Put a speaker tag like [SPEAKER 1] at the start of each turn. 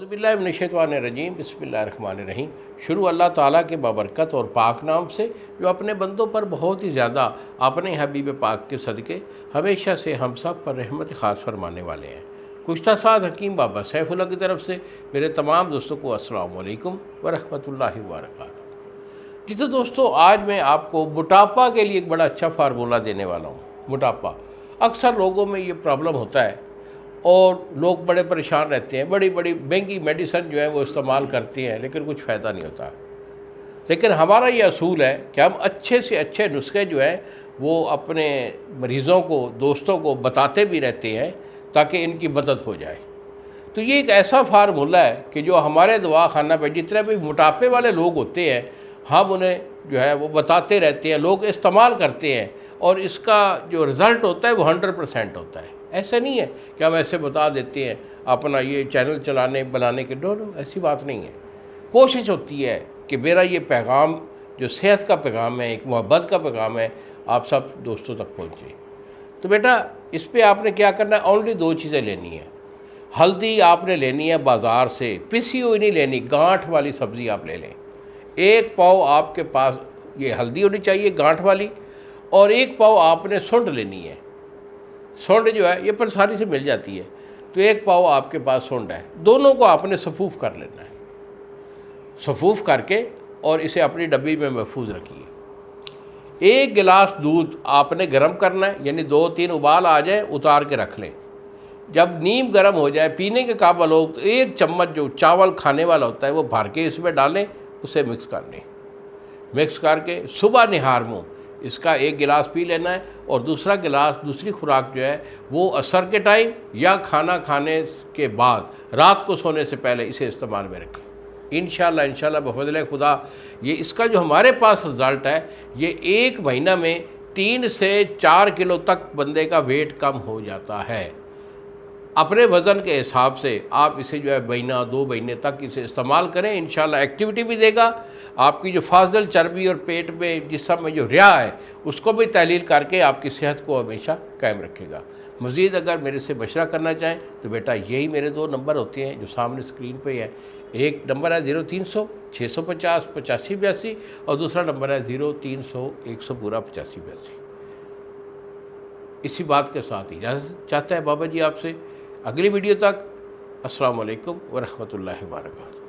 [SPEAKER 1] बिल्लाहि मिनश्शैतानिर्रजीम बिस्मिल्लाहिर्रहमानिर्रहीम। शुरू अल्लाह ताला के बाबरकत और पाक नाम से जो अपने बंदों पर बहुत ही ज़्यादा अपने हबीब पाक के सदक़े हमेशा से हम सब पर रहमत ख़ास फरमाने वाले हैं। गुज़श्ता साथ हकीम बाबा सैफुल्लाह की तरफ से मेरे तमाम दोस्तों को अस्सलाम वालेकुम व रहमतुल्लाहि व बरकातुहू। जी तो दोस्तों, आज मैं आपको मोटापा के लिए एक बड़ा अच्छा फार्मूला देने वाला हूँ। मोटापा अक्सर लोगों में ये प्रॉब्लम होता है और लोग बड़े परेशान रहते हैं, बड़ी बड़ी महंगी मेडिसिन जो है वो इस्तेमाल करते हैं, लेकिन कुछ फ़ायदा नहीं होता। लेकिन हमारा ये असूल है कि हम अच्छे से अच्छे नुस्खे जो हैं वो अपने मरीज़ों को, दोस्तों को बताते भी रहते हैं ताकि इनकी मदद हो जाए। तो ये एक ऐसा फार्मूला है कि जो हमारे दवा खाना पे जितने भी मोटापे वाले लोग होते हैं, हम उन्हें जो है वो बताते रहते हैं, लोग इस्तेमाल करते हैं और इसका जो रिज़ल्ट होता है वो 100% होता है। ऐसा नहीं है कि हम ऐसे बता देते हैं अपना ये चैनल चलाने बनाने के, नो, ऐसी बात नहीं है। कोशिश होती है कि मेरा ये पैगाम जो सेहत का पैगाम है, एक मोहब्बत का पैगाम है, आप सब दोस्तों तक पहुँचे। तो बेटा इस पर आपने क्या करना है, ओनली 2 चीज़ें लेनी है। हल्दी आपने लेनी है बाज़ार से, पिसी हुई नहीं लेनी, गांठ वाली सब्ज़ी आप ले लें। 1 पाव आपके पास ये हल्दी होनी चाहिए गांठ वाली, और 1 पाव आपने सुंड लेनी है। सुंड जो है ये पंसारी से मिल जाती है, तो 1 पाव आपके पास सुंड है। दोनों को आपने सफूफ कर लेना है। सफूफ करके और इसे अपनी डब्बी में महफूज रखिए। 1 गिलास दूध आपने गर्म करना है, यानी 2-3 उबाल आ जाए उतार के रख लें। जब नीम गर्म हो जाए, पीने के काबिल हो, तो 1 चम्मच जो चावल खाने वाला होता है वो भर के इसमें डालें, उसे मिक्स कर लें। मिक्स करके सुबह निहार मुँह इसका 1 गिलास पी लेना है, और दूसरा गिलास, दूसरी खुराक जो है वो असर के टाइम या खाना खाने के बाद, रात को सोने से पहले इसे इस्तेमाल में रखें। इंशाल्लाह बफज़ल खुदा ये इसका जो हमारे पास रिज़ल्ट है, ये 1 महीना में 3 से 4 किलो तक बंदे का वेट कम हो जाता है। अपने वज़न के हिसाब से आप इसे जो है महीना 2 महीने तक इसे इस्तेमाल करें। इंशाल्लाह एक्टिविटी भी देगा, आपकी जो फाजल चर्बी और पेट में जिस्म में जो रिया है उसको भी तहलील करके आपकी सेहत को हमेशा कायम रखेगा। मज़ीद अगर मेरे से मशवरा करना चाहें तो बेटा यही मेरे 2 नंबर होते हैं जो सामने स्क्रीन पे है। एक नंबर है 0300 650 8582 और दूसरा नंबर है 0300 100 पूरा 8582। इसी बात के साथ इजाज़त चाहता है बाबा जी आपसे। अगली वीडियो तक अस्सलाम वालेकुम व रहमतुल्लाहि व बरकातुहू।